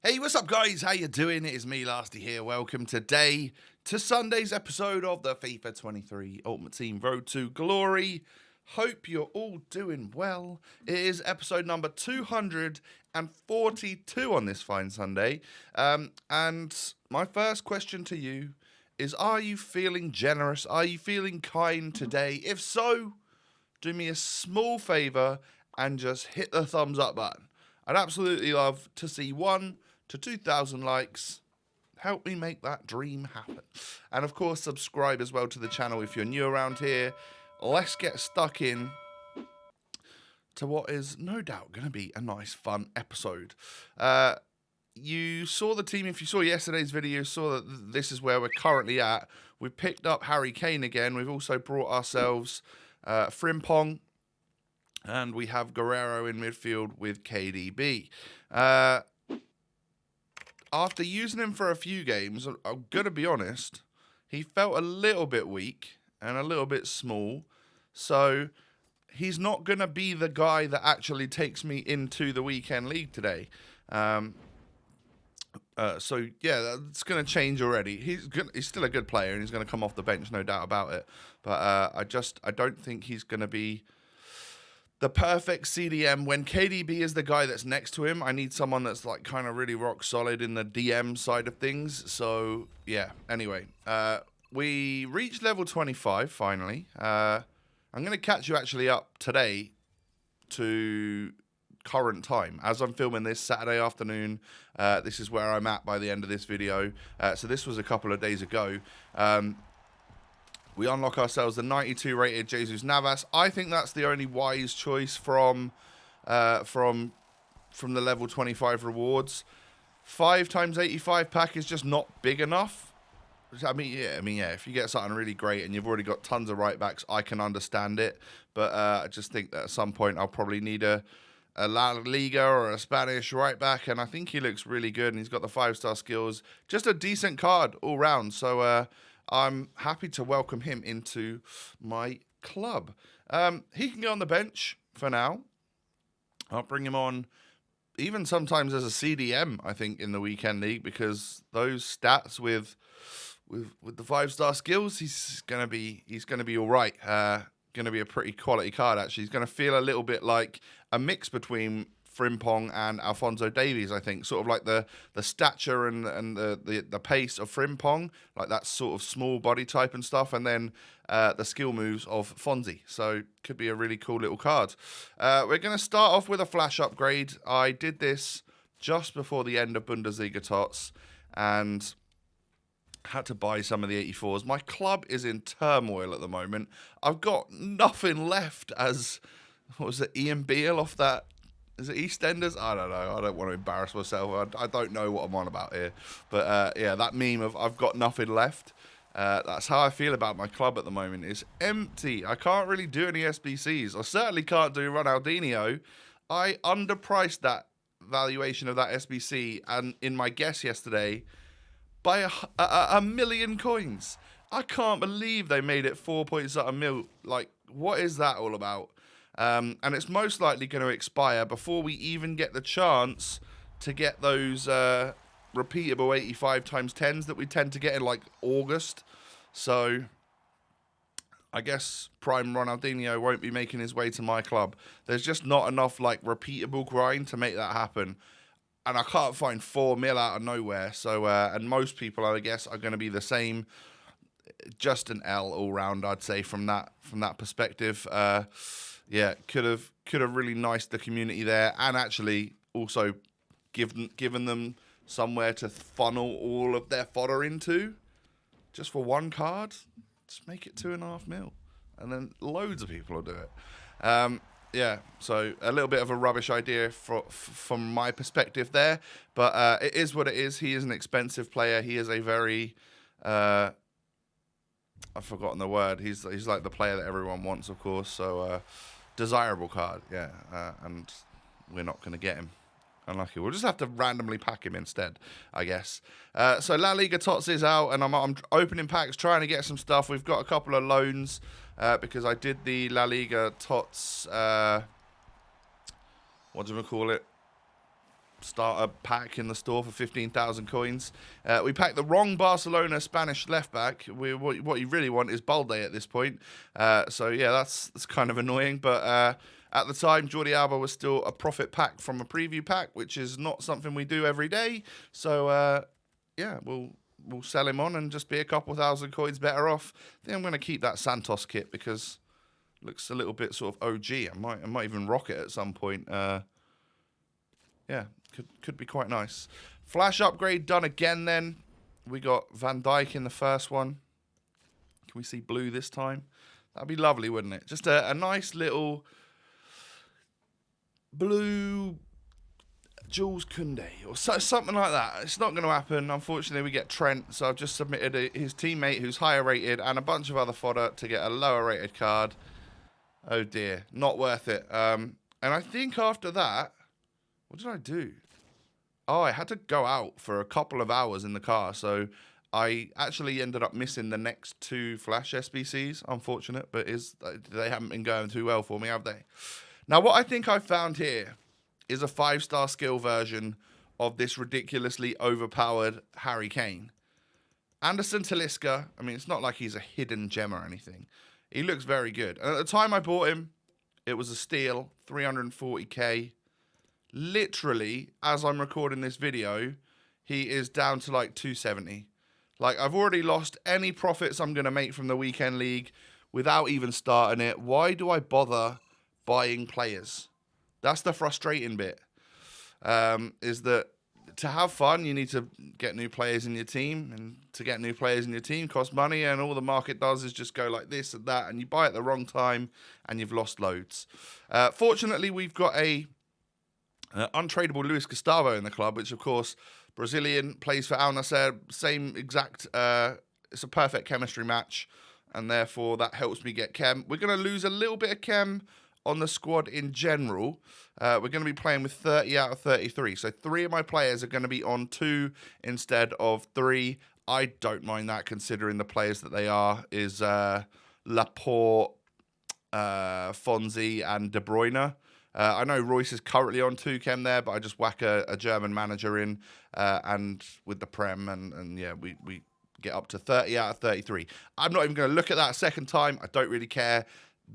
Hey, what's up, guys? How you doing? It is me, Lasty here. Welcome today to Sunday's episode of the FIFA 23 Ultimate Team Road to Glory. Hope you're all doing well. It is episode number 242 on this fine Sunday. And my first question to you is, are you feeling generous? Are you feeling kind today? If so, do me a small favor and just hit the thumbs up button. I'd absolutely love to see 1 to 2,000 likes. Help me make that dream happen. And of course, subscribe as well to the channel if you're new around here. Let's get stuck in to what is no doubt going to be a nice, fun episode. You saw the team, if you saw yesterday's video, you saw that this is where we're currently at. We've picked up Harry Kane again. We've also brought ourselves Frimpong. And we have Guerrero in midfield with KDB. After using him for a few games, I'm going to be honest, he felt a little bit weak and a little bit small. So he's not going to be the guy that actually takes me into the weekend league today. So yeah, that's going to change already. He's still a good player and he's going to come off the bench, no doubt about it. But I don't think he's going to be the perfect CDM. When KDB is the guy that's next to him, I need someone that's like kind of really rock solid in the DM side of things. So yeah, anyway, we reached level 25 finally. I'm going to catch you actually up today to current time. As I'm filming this Saturday afternoon, this is where I'm at by the end of this video. So this was a couple of days ago. We unlock ourselves the 92 rated Jesus Navas. I think that's the only wise choice from the level 25 rewards. 5 times 85 pack is just not big enough. I mean, yeah. If you get something really great and you've already got tons of right backs, I can understand it. But I just think that at some point I'll probably need a La Liga or a Spanish right back, and I think he looks really good and he's got the 5-star skills. Just a decent card all round. So I'm happy to welcome him into my club. He can get on the bench for now. I'll bring him on even sometimes as a CDM, I think, in the weekend league, because those stats with the 5-star skills, he's gonna be all right. Gonna be a pretty quality card, actually. He's gonna feel a little bit like a mix between Frimpong and Alphonso Davies, I think. Sort of like the stature and the pace of Frimpong, like that sort of small body type and stuff, and then the skill moves of Fonzie. So could be a really cool little card. We're going to start off with a flash upgrade. I did this just before the end of Bundesliga TOTS and had to buy some of the 84s. My club is in turmoil at the moment. I've got nothing left as, what was it, Ian Beale off that? Is it EastEnders? I don't know. I don't want to embarrass myself. I don't know what I'm on about here. But yeah, that meme of I've got nothing left. That's how I feel about my club at the moment. It's empty. I can't really do any SBCs. I certainly can't do Ronaldinho. I underpriced that valuation of that SBC and in my guess yesterday by a million coins. I can't believe they made it 4 point something mil. Like, what is that all about? And it's most likely going to expire before we even get the chance to get those repeatable 85 times 10s that we tend to get in like August. So I guess Prime Ronaldinho won't be making his way to my club. There's just not enough like repeatable grind to make that happen. And I can't find 4 mil out of nowhere. So and most people, I guess, are going to be the same. Just an L all round, I'd say, from that perspective. Yeah, could have really niced the community there, and actually also given them somewhere to funnel all of their fodder into, just for one card. Just make it 2.5 mil, and then loads of people will do it. Yeah, so a little bit of a rubbish idea from my perspective there, but it is what it is. He is an expensive player. He is a very I've forgotten the word. He's like the player that everyone wants, of course. So desirable card, yeah. And we're not going to get him. Unlucky. We'll just have to randomly pack him instead, I guess. So La Liga TOTS is out, and I'm opening packs, trying to get some stuff. We've got a couple of loans because I did the La Liga TOTS. What do we call it? starter pack in the store for 15,000 coins. We packed the wrong Barcelona Spanish left back. What you really want is Balde at this point. So yeah, that's kind of annoying. But at the time, Jordi Alba was still a profit pack from a preview pack, which is not something we do every day. So yeah, we'll sell him on and just be a couple thousand coins better off. I think I'm going to keep that Santos kit because it looks a little bit sort of OG. I might even rock it at some point. Yeah, could be quite nice. Flash upgrade done again then. We got Van Dijk in the first one. Can we see blue this time? That'd be lovely, wouldn't it? Just a nice little blue Jules Koundé or something like that. It's not going to happen. Unfortunately, we get Trent, so I've just submitted his teammate who's higher rated and a bunch of other fodder to get a lower rated card. Oh dear, not worth it. And I think after that, what did I do? Oh, I had to go out for a couple of hours in the car, so I actually ended up missing the next 2 Flash SBCs. Unfortunate, but they haven't been going too well for me, have they? Now, what I think I found here is a 5-star skill version of this ridiculously overpowered Harry Kane. Anderson Talisca, I mean, it's not like he's a hidden gem or anything. He looks very good. And at the time I bought him, it was a steal, 340k. Literally, as I'm recording this video, he is down to like 270. Like, I've already lost any profits I'm going to make from the weekend league without even starting it. Why do I bother buying players? That's the frustrating bit, is that to have fun, you need to get new players in your team. And to get new players in your team costs money, and all the market does is just go like this and that, and you buy at the wrong time, and you've lost loads. Fortunately, we've got a untradeable Luis Gustavo in the club, which, of course, Brazilian, plays for Al Nassr, same exact, it's a perfect chemistry match, and therefore that helps me get chem. We're going to lose a little bit of chem on the squad in general. We're going to be playing with 30 out of 33. So 3 of my players are going to be on 2 instead of 3. I don't mind that, considering the players that they are is Laporte, Fonzie and De Bruyne. I know Royce is currently on 2 chem there, but I just whack a German manager in and with the Prem, and yeah, we get up to 30 out of 33. I'm not even going to look at that a second time. I don't really care.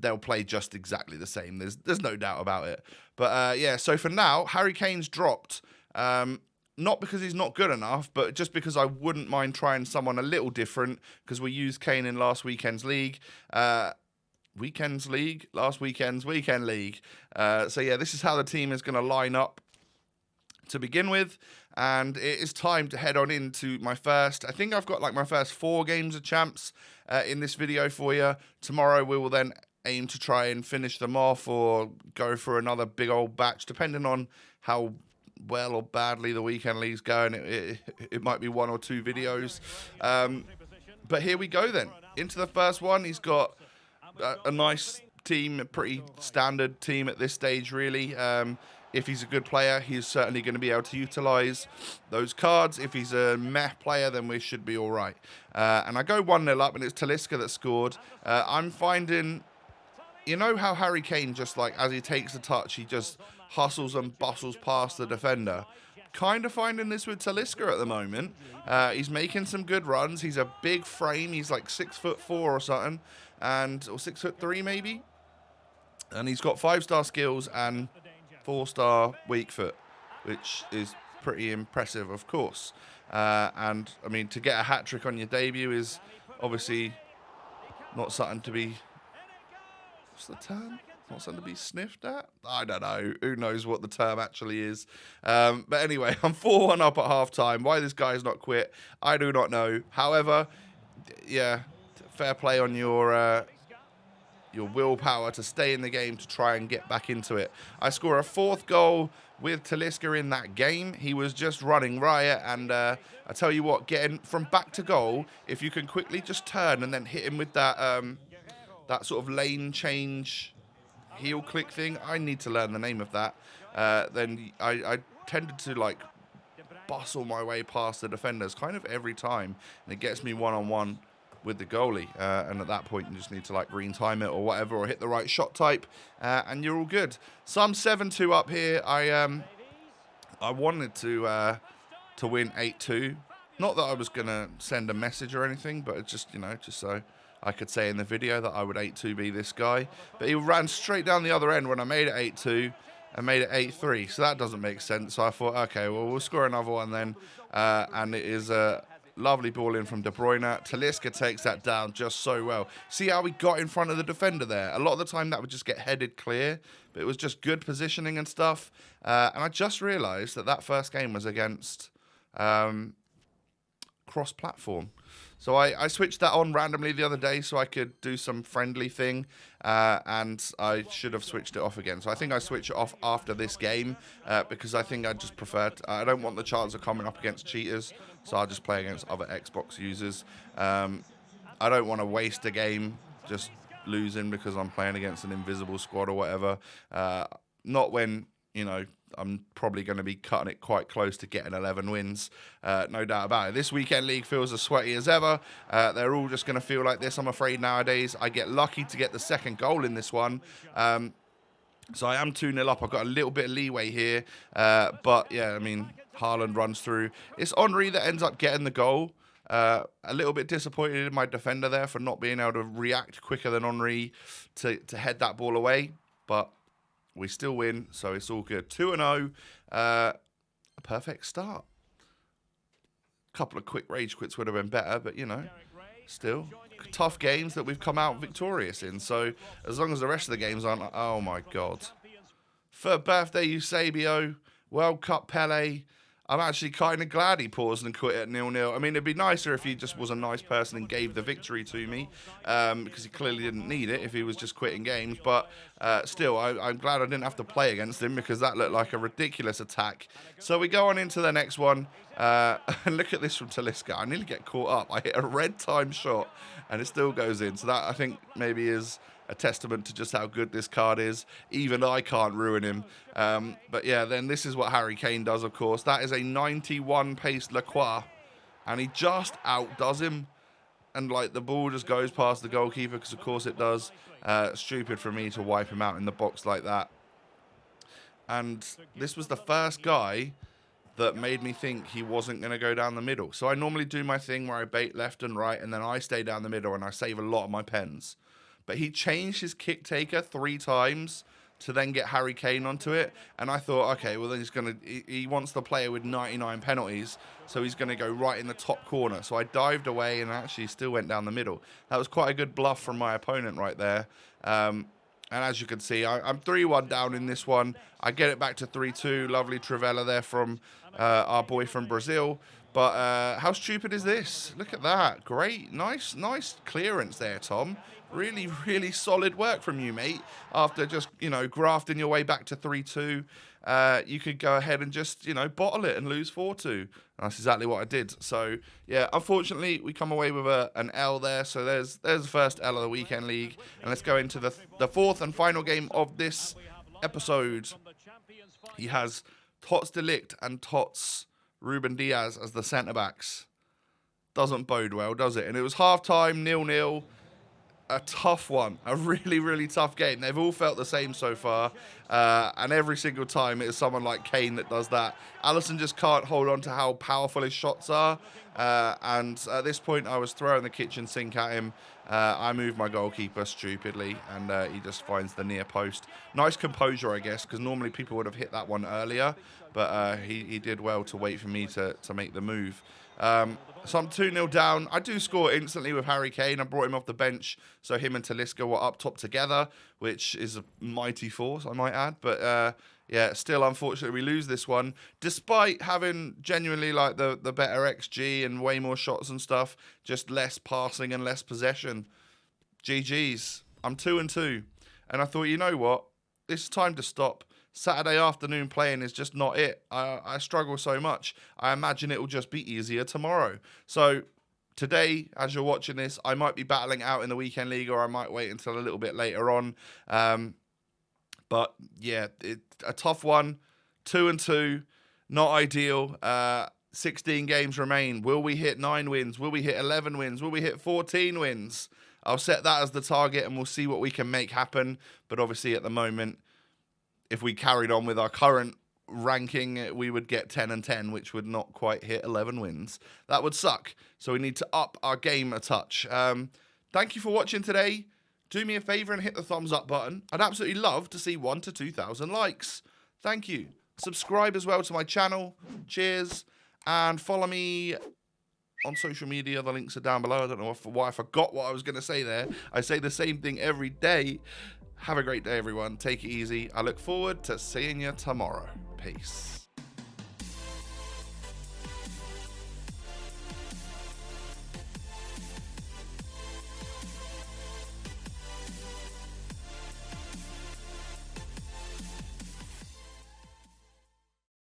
They'll play just exactly the same. There's no doubt about it. But yeah, so for now, Harry Kane's dropped. Not because he's not good enough, but just because I wouldn't mind trying someone a little different, because we used Kane in last weekend's league. Last weekend's weekend league. So yeah, this is how the team is going to line up to begin with. And it is time to head on into my first, I think I've got like my first 4 games of champs in this video for you. Tomorrow we will then aim to try and finish them off or go for another big old batch, depending on how well or badly the weekend league's going. It might be 1 or 2 videos. But here we go then. Into the first one. He's got a nice team, a pretty standard team at this stage, really. If he's a good player, he's certainly going to be able to utilise those cards. If he's a meh player, then we should be all right. And I go 1-0 up, and it's Talisca that scored. I'm finding, you know how Harry Kane just, like, as he takes the touch, he just hustles and bustles past the defender. Kind of finding this with Talisca at the moment. He's making some good runs. He's a big frame. He's like 6'4" or something, or 6'3" maybe. And he's got 5-star skills and 4-star weak foot, which is pretty impressive, of course. And I mean, to get a hat-trick on your debut is obviously not something to be, what's the term? Not something to be sniffed at? I don't know. Who knows what the term actually is? But anyway, I'm 4-1 up at half-time. Why this guy's not quit, I do not know. However, yeah, fair play on your willpower to stay in the game to try and get back into it. I score a 4th goal with Talisca in that game. He was just running riot, and I tell you what, getting from back to goal, if you can quickly just turn and then hit him with that that sort of lane change heel click thing, I need to learn the name of that. Then I tended to like bustle my way past the defenders kind of every time, and it gets me one-on-one with the goalie, and at that point you just need to like green time it or whatever, or hit the right shot type, and you're all good. So I'm 7-2 up here. I wanted to win 8-2. Not that I was going to send a message or anything, but it's just, just so I could say in the video that I would 8-2 be this guy. But he ran straight down the other end when I made it 8-2 and made it 8-3. So that doesn't make sense. So I thought, okay, well, we'll score another one then. And it is a lovely ball in from De Bruyne. Talisca takes that down just so well. See how he got in front of the defender there? A lot of the time that would just get headed clear, but it was just good positioning and stuff. And I just realised that first game was against cross-platform. So I switched that on randomly the other day so I could do some friendly thing, and I should have switched it off again. So I think I switch it off after this game because I think I just prefer I don't want the chance of coming up against cheaters, so I'll just play against other Xbox users. I don't want to waste a game just losing because I'm playing against an invisible squad or whatever. Not when, I'm probably going to be cutting it quite close to getting 11 wins, no doubt about it. This weekend league feels as sweaty as ever. They're all just going to feel like this, I'm afraid, nowadays. I get lucky to get the second goal in this one. So I am 2-0 up. I've got a little bit of leeway here. But, yeah, I mean, Haaland runs through. It's Henry that ends up getting the goal. A little bit disappointed in my defender there for not being able to react quicker than Henry to head that ball away. But we still win, so it's all good. 2-0, a perfect start. A couple of quick rage quits would have been better, but, still. Tough games that we've come out victorious in. So as long as the rest of the games aren't, oh, my God. Third birthday, Eusebio. World Cup Pele. I'm actually kind of glad he paused and quit at 0-0. I mean, it'd be nicer if he just was a nice person and gave the victory to me, because he clearly didn't need it if he was just quitting games. But still, I'm glad I didn't have to play against him because that looked like a ridiculous attack. So we go on into the next one. And look at this from Talisca. I nearly get caught up. I hit a red time shot and it still goes in. So that, I think, maybe is a testament to just how good this card is. Even I can't ruin him. But yeah, then this is what Harry Kane does, of course. That is a 91 pace Lacroix, and he just outdoes him. And like the ball just goes past the goalkeeper, because of course it does. Stupid for me to wipe him out in the box like that. And this was the first guy that made me think he wasn't going to go down the middle. So I normally do my thing where I bait left and right, and then I stay down the middle and I save a lot of my pens. But he changed his kick taker 3 times to then get Harry Kane onto it. And I thought, okay, well, then he wants the player with 99 penalties, so he's going to go right in the top corner. So I dived away and actually still went down the middle. That was quite a good bluff from my opponent right there. And as you can see, I'm 3-1 down in this one. I get it back to 3-2. Lovely Trivela there from our boy from Brazil. But how stupid is this? Look at that. Great. Nice clearance there, Tom. Really, really solid work from you, mate. After just, grafting your way back to 3-2, you could go ahead and just, bottle it and lose 4-2. That's exactly what I did. So, yeah, unfortunately, we come away with an L there. So there's the first L of the weekend league. And let's go into the fourth and final game of this episode. He has Tots Delict and Tots Ruben Diaz as the centre-backs. Doesn't bode well, does it? And it was half-time, 0-0. A tough one, a really, really tough game. They've all felt the same so far, and every single time it is someone like Kane that does that. Alisson just can't hold on to how powerful his shots are, and at this point I was throwing the kitchen sink at him. I moved my goalkeeper stupidly, and he just finds the near post. Nice composure, I guess, because normally people would have hit that one earlier, but he did well to wait for me to make the move. So I'm 2-0 down. I do score instantly with Harry Kane. I brought him off the bench, so him and Talisca were up top together, which is a mighty force, I might add. But yeah, still, unfortunately, we lose this one, despite having genuinely like the better XG and way more shots and stuff, just less passing and less possession. GG's. I'm 2-2. And I thought, you know what? It's time to stop. Saturday afternoon playing is just not it. I struggle so much. I imagine it will just be easier tomorrow. So today, as you're watching this, I might be battling out in the weekend league, or I might wait until a little bit later on. But yeah, a tough one. 2-2, not ideal. 16 games remain. Will we hit 9 wins? Will we hit 11 wins? Will we hit 14 wins? I'll set that as the target, and we'll see what we can make happen. But obviously, at the moment, if we carried on with our current ranking, we would get 10 and 10, which would not quite hit 11 wins. That would suck. So we need to up our game a touch. Thank you for watching today. Do me a favor and hit the thumbs up button. I'd absolutely love to see 1,000 to 2,000 likes. Thank you. Subscribe as well to my channel. Cheers. And follow me on social media. The links are down below. I don't know why I forgot what I was going to say there. I say the same thing every day. Have a great day, everyone. Take it easy. I look forward to seeing you tomorrow. Peace.